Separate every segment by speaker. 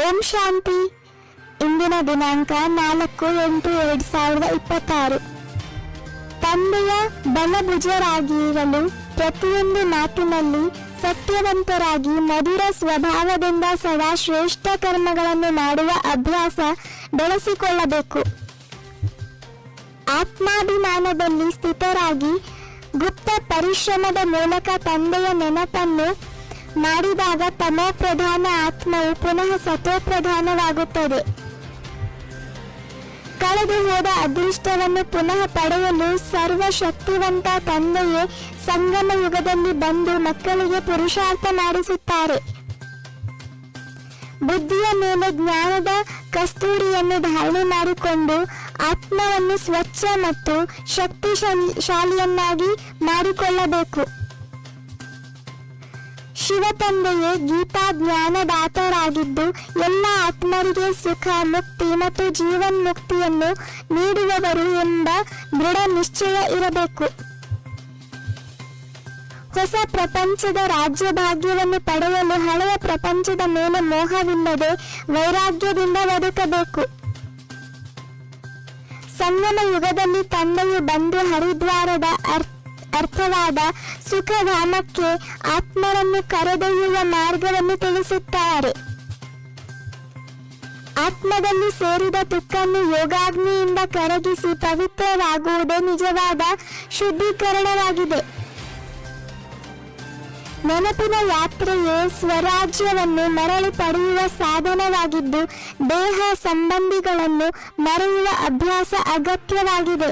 Speaker 1: ಓಂ ಶಾಂತಿ. ಇಂದಿನ ದಿನಾಂಕ 4/8/2026. ತಂದೆಯ ಬಲಭುಜರಾಗಿರಲು ಪ್ರತಿಯೊಂದು ಮಾತಿನಲ್ಲಿ ಸತ್ಯವಂತರಾಗಿ ಮಧುರ ಸ್ವಭಾವದಿಂದ ಸದಾ ಶ್ರೇಷ್ಠ ಕರ್ಮಗಳನ್ನು ಮಾಡುವ ಅಭ್ಯಾಸ ಬೆಳೆಸಿಕೊಳ್ಳಬೇಕು. ಆತ್ಮಾಭಿಮಾನದಲ್ಲಿ ಸ್ಥಿತರಾಗಿ ಗುಪ್ತ ಪರಿಶ್ರಮದ ಮೂಲಕ ತಂದೆಯ ನೆನಪನ್ನು ಮಾಡಿದಾಗ ತಮೋಪ್ರಧಾನ ಆತ್ಮವು ಪುನಃ ಸತೋಪ್ರಧಾನವಾಗುತ್ತದೆ. ಕಳೆದು ಹೋದ ಅದೃಷ್ಟವನ್ನು ಪುನಃ ಪಡೆಯಲು ಸರ್ವಶಕ್ತಿವಂತ ತಂದೆಯೇ ಸಂಗಮ ಯುಗದಲ್ಲಿ ಬಂದು ಮಕ್ಕಳಿಗೆ ಪುರುಷಾರ್ಥ ಮಾಡಿಸುತ್ತಾರೆ. ಬುದ್ಧಿಯ ಮೇಲೆ ಜ್ಞಾನದ ಕಸ್ತೂರಿಯನ್ನು ಧಾರಣೆ ಮಾಡಿಕೊಂಡು ಆತ್ಮವನ್ನು ಸ್ವಚ್ಛ ಮತ್ತು ಶಕ್ತಿಶಾಲಿಯನ್ನಾಗಿ ಮಾಡಿಕೊಳ್ಳಬೇಕು. ಶಿವ ತಂದೆಯೇ ಗೀತಾ ಜ್ಞಾನದಾತರಾಗಿದ್ದು ಎಲ್ಲ ಆತ್ಮರಿಗೆ ಸುಖ, ಮುಕ್ತಿ ಮತ್ತು ಜೀವನ್ಮುಕ್ತಿಯನ್ನು ನೀಡುವವರು ಎಂಬ ದೃಢ ನಿಶ್ಚಯ ಇರಬೇಕು. ಹೊಸ ಪ್ರಪಂಚದ ರಾಜ್ಯಭಾಗ್ಯವನ್ನು ಪಡೆಯಲು ಹಳೆಯ ಪ್ರಪಂಚದ ಮೇಲೆ ಮೋಹವಿಲ್ಲದೆ ವೈರಾಗ್ಯದಿಂದ ಬದುಕಬೇಕು. ಸಂಗಮ ಯುಗದಲ್ಲಿ ತಂದೆಯು ಬಂದು ಹರಿದ್ವಾರದ ಅರ್ಥವಾದ ಸುಖಧಾಮಕ್ಕೆ ಆತ್ಮರನ್ನು ಕರೆದೊಯ್ಯುವ ಮಾರ್ಗವನ್ನು ತಿಳಿಸುತ್ತಾರೆ. ಆತ್ಮದಲ್ಲಿ ಸೇರಿದ ತುಕ್ಕನ್ನು ಯೋಗಾಗ್ನಿಯಿಂದ ಕರಗಿಸಿ ಪವಿತ್ರವಾಗುವುದೇ ನಿಜವಾದ ಶುದ್ಧೀಕರಣವಾಗಿದೆ. ನೆನಪಿನ ಯಾತ್ರೆಯೇ ಸ್ವರಾಜ್ಯವನ್ನು ಮರಳಿ ಪಡೆಯುವ ಸಾಧನವಾಗಿದ್ದು ದೇಹ ಸಂಬಂಧಿಗಳನ್ನು ಮರೆಯುವ ಅಭ್ಯಾಸ ಅಗತ್ಯವಾಗಿದೆ.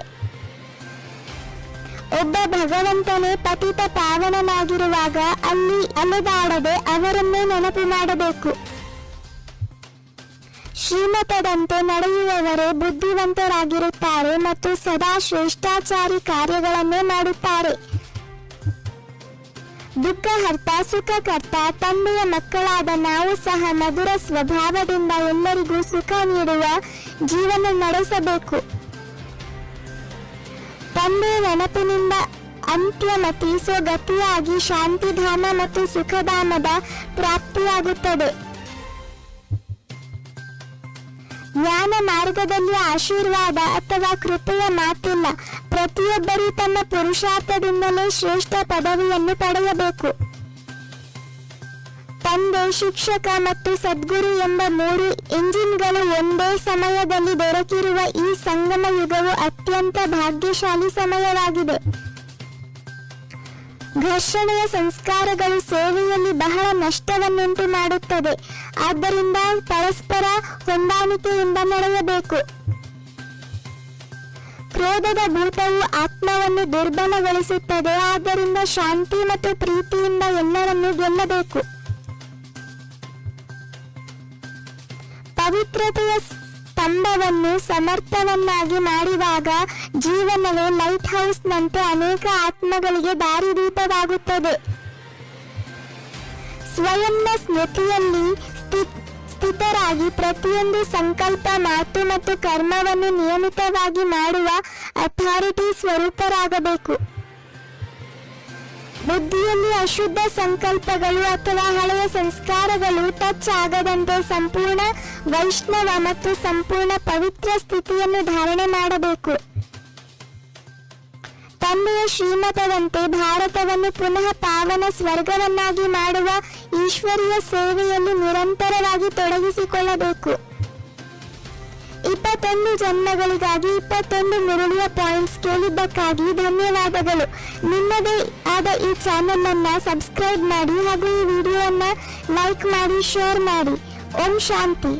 Speaker 1: ಒಬ್ಬ ಭಗವಂತನೇ ಪತಿತ ಪಾವನನಾಗಿರುವಾಗ ಅಲ್ಲಿ ಅಲೆದಾಡದೆ ಅವರನ್ನೇ ನೆನಪು ಮಾಡಬೇಕು. ಶ್ರೀಮತದಂತೆ ನಡೆಯುವವರೇ ಬುದ್ಧಿವಂತರಾಗಿರುತ್ತಾರೆ ಮತ್ತು ಸದಾ ಶ್ರೇಷ್ಠಾಚಾರಿ ಕಾರ್ಯಗಳನ್ನೇ ಮಾಡುತ್ತಾರೆ. ದುಃಖಹರ್ತ ಸುಖಕರ್ತ ತಂದೆಯ ಮಕ್ಕಳಾದ ನಾವು ಸಹ ಮಧುರ ಸ್ವಭಾವದಿಂದ ಎಲ್ಲರಿಗೂ ಸುಖ ನೀಡುವ ಜೀವನ ನಡೆಸಬೇಕು. ತಂದೆಯ ನೆನಪಿನಿಂದ ಅಂತ್ಯಮತಿ ಗತಿಯಾಗಿ ಶಾಂತಿಧಾಮ ಮತ್ತು ಸುಖಧಾಮದ ಪ್ರಾಪ್ತಿಯಾಗುತ್ತದೆ. ಜ್ಞಾನ ಮಾರ್ಗದಲ್ಲಿ ಆಶೀರ್ವಾದ ಅಥವಾ ಕೃಪೆಯ ಮಾತಿಲ್ಲ. ಪ್ರತಿಯೊಬ್ಬರೂ ತಮ್ಮ ಪುರುಷಾರ್ಥದಿಂದಲೇ ಶ್ರೇಷ್ಠ ಪದವಿಯನ್ನು ಪಡೆಯಬೇಕು. ತಂದೆ, ಶಿಕ್ಷಕ ಮತ್ತು ಸದ್ಗುರು ಎಂಬ 3 ಇಂಜಿನ್ಗಳು ಒಂದೇ ಸಮಯದಲ್ಲಿ ದೊರಕಿರುವ ಈ ಸಂಗಮ ಯುಗವು ಅತ್ಯಂತ ಭಾಗ್ಯಶಾಲಿ ಸಮಯವಾಗಿದೆ. ಘರ್ಷಣೆಯ ಸಂಸ್ಕಾರಗಳು ಸೇವೆಯಲ್ಲಿ ಬಹಳ ನಷ್ಟವನ್ನುಂಟು ಮಾಡುತ್ತದೆ. ಆದ್ದರಿಂದ ಪರಸ್ಪರ ಹೊಂದಾಣಿಕೆಯಿಂದ ನಡೆಯಬೇಕು. ಕ್ರೋಧದ ಭೂತವು ಆತ್ಮವನ್ನು ದುರ್ಬಲಗೊಳಿಸುತ್ತದೆ. ಆದ್ದರಿಂದ ಶಾಂತಿ ಮತ್ತು ಪ್ರೀತಿಯಿಂದ ಎಲ್ಲರನ್ನೂ ಗೆಲ್ಲಬೇಕು. ಪವಿತ್ರತೆಯ ಸ್ತಂಭವನ್ನು ಸಮರ್ಥವನ್ನಾಗಿ ಮಾಡಿದಾಗ ಜೀವನವೇ ಲೈಟ್ ಹೌಸ್ನಂತೆ ಅನೇಕ ಆತ್ಮಗಳಿಗೆ ದಾರಿದೀಪವಾಗುತ್ತದೆ. ಸ್ವಯಂನ ಸ್ಮೃತಿಯಲ್ಲಿ ಸ್ಥಿತರಾಗಿ ಪ್ರತಿಯೊಂದು ಸಂಕಲ್ಪ, ಮಾತು ಮತ್ತು ಕರ್ಮವನ್ನು ನಿಯಮಿತವಾಗಿ ಮಾಡುವ ಅಥಾರಿಟಿ ಸ್ವರೂಪರಾಗಬೇಕು. ಬುದ್ಧಿಯಲ್ಲಿ ಅಶುದ್ಧ ಸಂಕಲ್ಪಗಳು ಅಥವಾ ಹಳೆಯ ಸಂಸ್ಕಾರಗಳು ಟಚ್ ಆಗದಂತೆ ಸಂಪೂರ್ಣ ವೈಷ್ಣವ ಮತ್ತು ಸಂಪೂರ್ಣ ಪವಿತ್ರ ಸ್ಥಿತಿಯನ್ನು ಧಾರಣೆ ಮಾಡಬೇಕು. ತಂದೆಯ ಶ್ರೀಮತದಂತೆ ಭಾರತವನ್ನು ಪುನಃ ಪಾವನ ಸ್ವರ್ಗವನ್ನಾಗಿ ಮಾಡುವ ಈಶ್ವರೀಯ ಸೇವೆಯಲ್ಲಿ ನಿರಂತರವಾಗಿ ತೊಡಗಿಸಿಕೊಳ್ಳಬೇಕು. 21 ಜನ್ಮಗಳಿಗಾಗಿ 21 ಮುರುಳಿಯ ಪಾಯಿಂಟ್ಸ್ ಕೇಳಿದ್ದಕ್ಕಾಗಿ ಧನ್ಯವಾದಗಳು. ನಿಮ್ಮದೇ ಆದ ಈ ಚಾನೆಲ್ ಅನ್ನ ಸಬ್ಸ್ಕ್ರೈಬ್ ಮಾಡಿ ಹಾಗೂ ಈ ವಿಡಿಯೋವನ್ನು ಲೈಕ್ ಮಾಡಿ, ಶೇರ್ ಮಾಡಿ. ಓಂ ಶಾಂತಿ.